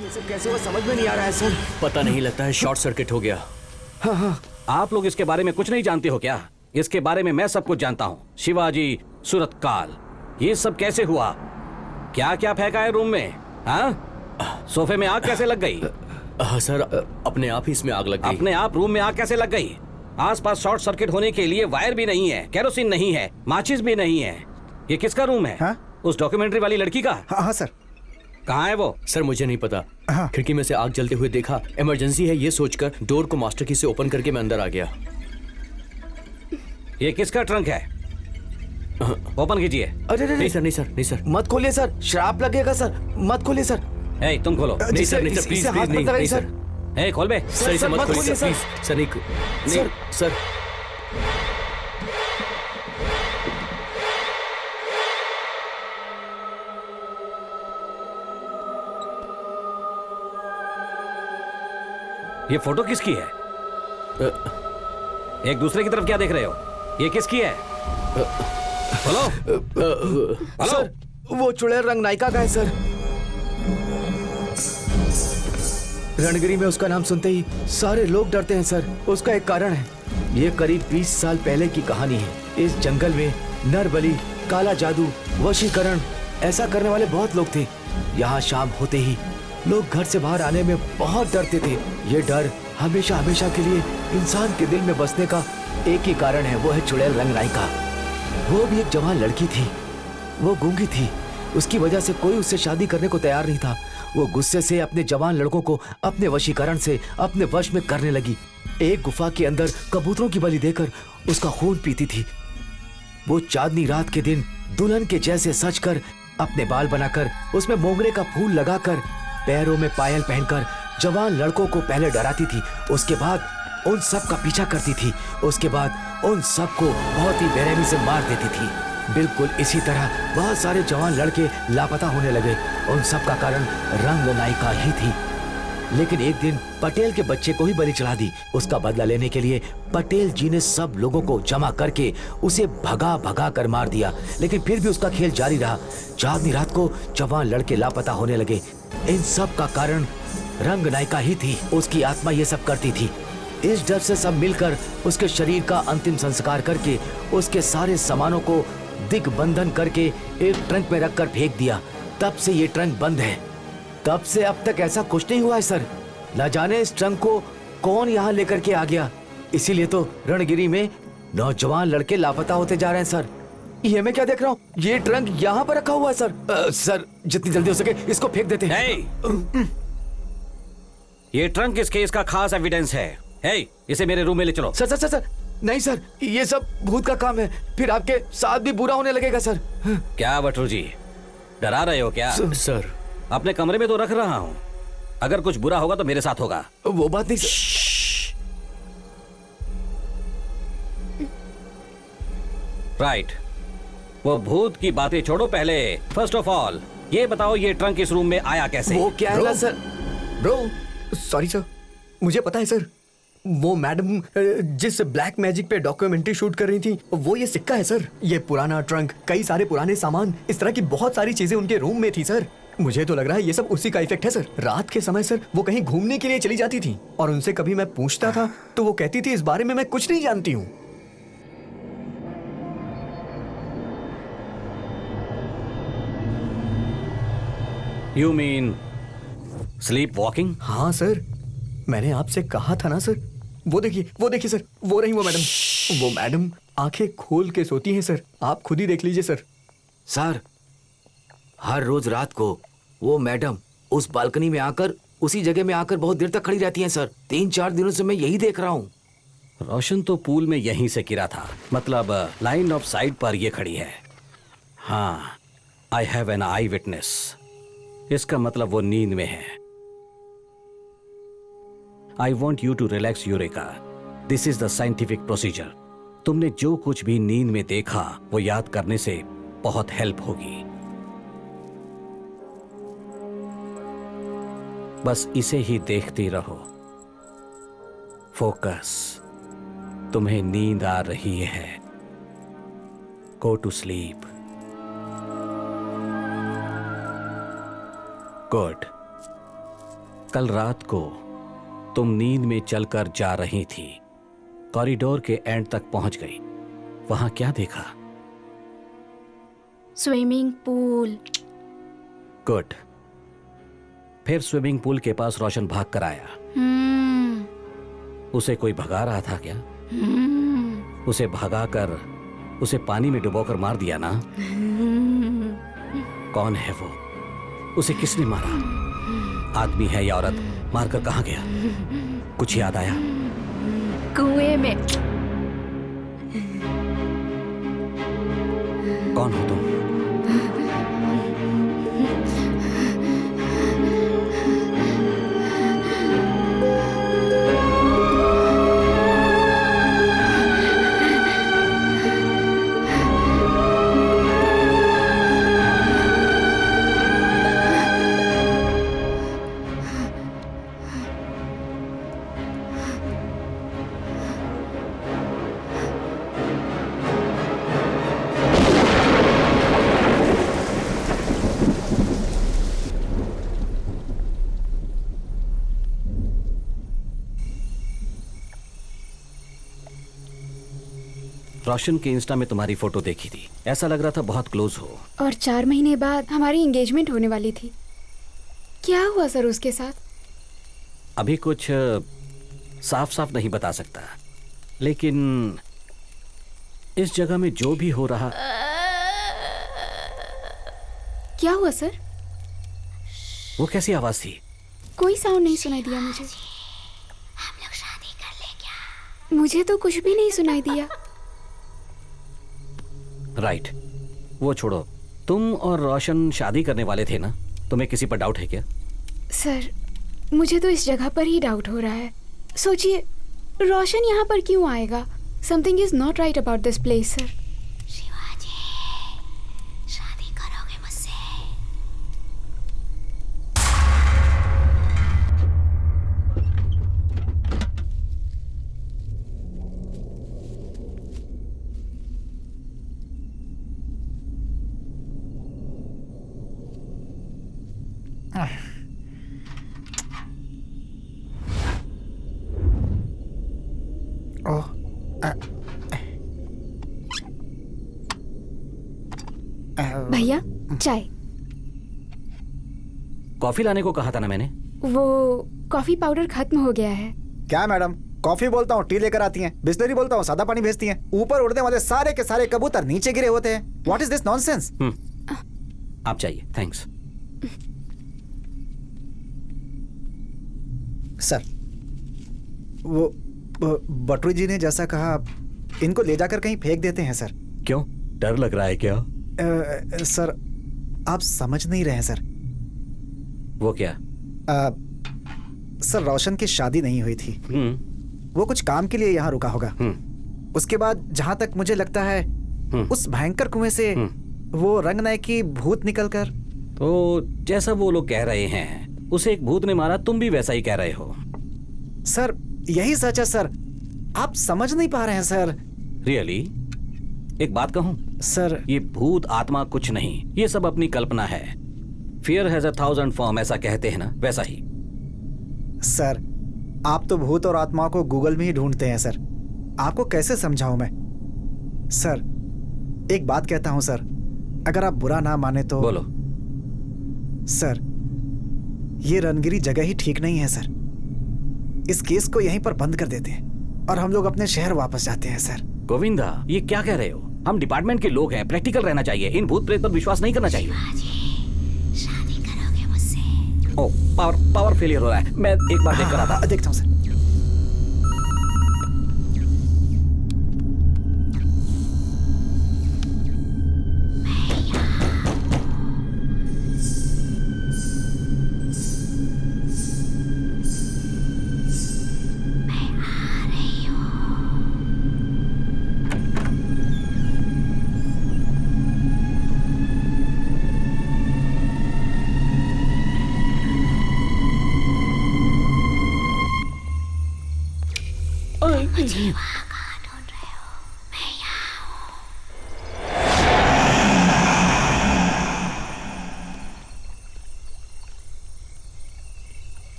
ये सब कैसे हुआ समझ में नहीं आ रहा है सर। पता नहीं, लगता है शॉर्ट सर्किट हो गया। हाँ हाँ। आप लोग इसके बारे में कुछ नहीं जानते हो क्या? इसके बारे में मैं सब कुछ जानता हूँ। शिवाजी, सूरतकाल, ये सब कैसे हुआ? क्या क्या फेंका है रूम में? हाँ, सोफे में आग कैसे लग गई? सर, अपने आप ही इसमें आग लग गई। अपने आप रूम में आग कैसे लग गई? आसपास शॉर्ट सर्किट होने के लिए वायर भी नहीं है, केरोसिन नहीं है, माचिस भी नहीं है। ये किसका रूम है? हाँ? उस डॉक्यूमेंट्री वाली लड़की का? हाँ हाँ सर। कहाँ है वो? सर मुझे नहीं पता। हाँ। खिड़की में से आग जलते हुए देखा, इमरजेंसी है ये सोचकर डोर को मास्टर की से ओपन करके मैं अंदर आ गया। ये किसका ट्रंक है? ओपन कीजिए। अरे नहीं सर, नहीं सर, नहीं सर। मत खोलिए सर, श्राप लगेगा सर, मत खोलिए सर। ए, तुम खोलो। नहीं सर, नहीं सर, प्लीज इसे हाथ प्लीज, मत लगाइए नहीं सर। सर। ए, खोल बे। सर इसे मत खोलिए सर, प्लीज सर। नहीं सर। ये फोटो किसकी है? एक दूसरे की तरफ क्या देख रहे हो? ये किसकी है? Hello hello. सर वो चुड़ैल रंग नायिका का है सर। रणगिरी में उसका नाम सुनते ही सारे लोग डरते हैं सर। उसका एक कारण है। ये करीब 20 साल पहले की कहानी है। इस जंगल में नरबली, काला जादू, वशीकरण ऐसा करने वाले बहुत लोग थे। यहाँ शाम होते ही लोग घर से बाहर आने में बहुत डरते थे। ये डर हमेशा हमेशा के लिए इंसान के दिल में बसने का एक ही कारण है, वो है चुड़ैल रंग नायिका। वो भी एक जवान लड़की थी। वो गूंगी थी। उसकी वजह से कोई उससे शादी करने को तैयार नहीं था। वो गुस्से से अपने जवान लड़कों को अपने वशीकरण से अपने वश में करने लगी। एक गुफा के अंदर कबूतरों की बलि देकर उसका खून पीती थी। वो चांदनी रात के दिन दुल्हन के जैसे सजकर, अपने बाल बनाकर, उसमें मोगरे का फूल लगाकर, पैरों में पायल पहनकर जवान लड़कों को पहले डराती थी। उसके बाद उन सब का पीछा करती थी। उसके बाद उन सब को बहुत ही बेरहमी से मार देती थी। बिल्कुल इसी तरह बहुत सारे जवान लड़के लापता होने लगे। उन सब का कारण रंग नायिका ही थी। लेकिन एक दिन पटेल के बच्चे को ही बलि चढ़ा दी। उसका बदला लेने के लिए पटेल जी ने सब लोगों को जमा करके उसे भगा भगा कर मार दिया। लेकिन फिर भी उसका खेल जारी रहा। चांदनी रात को जवान लड़के लापता होने लगे। इन सब का कारण रंग नायिका ही थी। उसकी आत्मा ये सब करती थी। इस डर से सब मिलकर उसके शरीर का अंतिम संस्कार करके उसके सारे सामानों को दिग्बंधन करके एक ट्रंक में रखकर फेंक दिया। तब से ये ट्रंक बंद है। तब से अब तक ऐसा कुछ नहीं हुआ है सर। न जाने इस ट्रंक को कौन यहाँ लेकर के आ गया। इसीलिए तो रणगिरी में नौजवान लड़के लापता होते जा रहे हैं सर। ये मैं क्या देख रहा हूँ? ये ट्रंक यहाँ पर रखा हुआ है सर। सर जितनी जल्दी हो सके इसको फेंक देते हैं। ये ट्रंक इस केस का खास एविडेंस है। हे, इसे मेरे रूम में ले चलो। सर सर सर सर नहीं सर, ये सब भूत का काम है। फिर आपके साथ भी बुरा होने लगेगा सर। क्या बटरू जी, डरा रहे हो क्या? सर अपने कमरे में तो रख रहा हूँ। अगर कुछ बुरा होगा तो मेरे साथ होगा। वो बात नहीं सर। राइट, वो भूत की बातें छोड़ो। पहले फर्स्ट ऑफ ऑल ये बताओ, ये ट्रंक इस रूम में आया कैसे? वो क्या है ना सर। ब्रो, सॉरी सर, मुझे पता है सर। वो मैडम जिस ब्लैक मैजिक पे डॉक्यूमेंट्री शूट कर रही थी, वो ये सिक्का है सर। ये पुराना ट्रंक, कई सारे पुराने सामान, इस तरह की बहुत सारी चीजें उनके रूम में थी सर। मुझे तो लग रहा है ये सब उसी का इफेक्ट है सर। रात के समय सर वो कहीं घूमने के लिए चली जाती थी और उनसे कभी मैं पूछता था तो वो कहती थी इस बारे में मैं कुछ नहीं जानती हूँ। You mean sleep walking? हाँ सर, मैंने आपसे कहा था ना सर। वो देखिए सर, वो रही वो मैडम आंखें खोल के सोती हैं सर। आप खुद ही देख लीजिए सर। सर हर रोज रात को वो मैडम उस बालकनी में आकर, उसी जगह में आकर बहुत देर तक खड़ी रहती हैं सर। 3-4 दिनों से मैं यही देख रहा हूँ। रोशन तो पूल में यहीं से गिरा था, मतलब लाइन ऑफ साइट पर ये खड़ी है। हाँ, I have an eyewitness. इसका मतलब वो नींद में है। I want you to relax Eureka. This is the scientific procedure. तुमने जो कुछ भी नींद में देखा वो याद करने से बहुत हेल्प होगी। बस इसे ही देखती रहो। फोकस। तुम्हें नींद आ रही है। Go to sleep. गुड। कल रात को तुम नींद में चलकर जा रही थी, कॉरिडोर के एंड तक पहुंच गई, वहां क्या देखा? Swimming pool. गुड। फिर स्विमिंग पूल के पास रोशन भाग कर आया। उसे कोई भगा रहा था क्या? उसे भगाकर उसे पानी में डुबोकर मार दिया ना? कौन है वो? उसे किसने मारा? आदमी है या औरत? मारकर कहाँ गया? कुछ याद आया? कुएं में। कौन हो तुम? रोशन के इंस्टा में तुम्हारी फोटो देखी थी, ऐसा लग रहा था बहुत क्लोज हो। और 4 महीने बाद हमारी एंगेजमेंट होने वाली थी। क्या हुआ सर उसके साथ? अभी कुछ साफ साफ नहीं बता सकता, लेकिन इस जगह में जो भी हो रहा। क्या हुआ सर? वो कैसी आवाज थी? कोई साउंड नहीं सुनाई दिया मुझे। हम लोग शादी कर ले क्या? मुझे तो कुछ भी नहीं सुनाई दिया। राइट, वो छोड़ो। तुम और रोशन शादी करने वाले थे ना? तुम्हें किसी पर डाउट है क्या? सर, मुझे तो इस जगह पर ही डाउट हो रहा है। सोचिए, रोशन यहाँ पर क्यों आएगा? Something is not right about this place sir. Shivaji, शादी करोगे मुझसे? भैया, चाय। कॉफी लाने को कहा था ना मैंने। वो कॉफी पाउडर खत्म हो गया है। क्या मैडम, कॉफी बोलता हूँ टी लेकर आती हैं, बिस्लरी बोलता हूँ सादा पानी भेजती हैं। ऊपर उड़ने वाले सारे के सारे कबूतर नीचे गिरे होते हैं। What is this nonsense? आप चाहिए, थैंक्स। सर, वो बटरू जी ने जैसा कहा, इनको ले जाकर कहीं फेंक देते हैं सर। क्यों, डर लग रहा है क्या? सर, आप समझ नहीं रहे हैं सर। वो क्या? सर, रोशन की शादी नहीं हुई थी। वो कुछ काम के लिए यहाँ रुका होगा। उसके बाद जहां तक मुझे लगता है उस भयंकर कुएं से वो रंगनायक की भूत निकलकर। तो जैसा वो लोग कह रहे हैं, उसे एक भूत ने मारा, तुम भी वैसा ही कह रहे हो। सर, यही सच है सर। आप समझ नहीं पा रहे हैं सर। रियली? एक बात कहूं सर, ये भूत आत्मा कुछ नहीं, ये सब अपनी कल्पना है। फियर हैज 1,000 फॉर्म, ऐसा कहते हैं ना, वैसा ही। सर, आप तो भूत और आत्माओं को गूगल में ही ढूंढते हैं सर। आपको कैसे समझाऊं मैं? सर, एक बात कहता हूं सर, अगर आप बुरा ना माने तो। बोलो। सर, ये रनगिरी जगह ही ठीक नहीं है सर। इस केस को यहीं पर बंद कर देते हैं और हम लोग अपने शहर वापस जाते हैं सर। गोविंदा, ये क्या कह रहे हो? हम डिपार्टमेंट के लोग हैं, प्रैक्टिकल रहना चाहिए। इन भूत प्रेत पर विश्वास नहीं करना चाहिए। शादी करोगे मुझसे? ओह, पावर फेलियर हो रहा है। मैं एक बार देख कर आता। देखता हूं sir.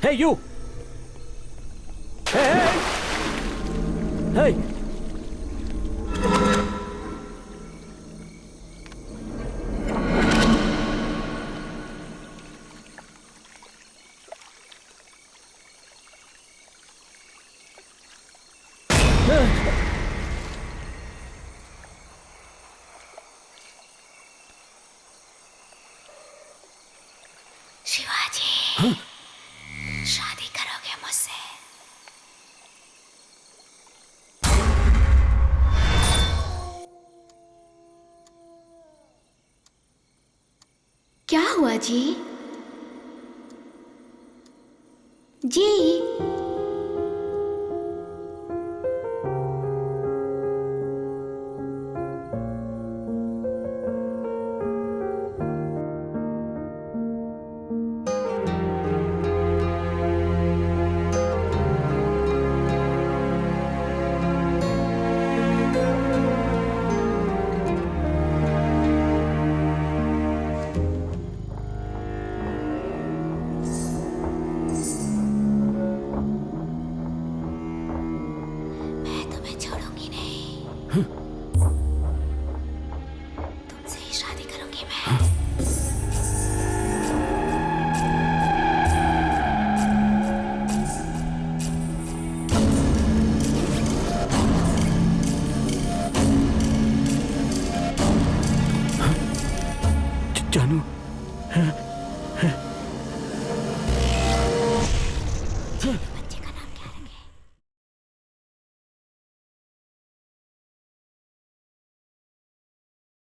Hey, you! Hey, hey! Hey! Shivaji, शादी करोगे मुझसे? क्या हुआ जी? जी मैं तुम्हें छोड़ूंगी नहीं। तुमसे ही शादी करूंगी मैं। जानू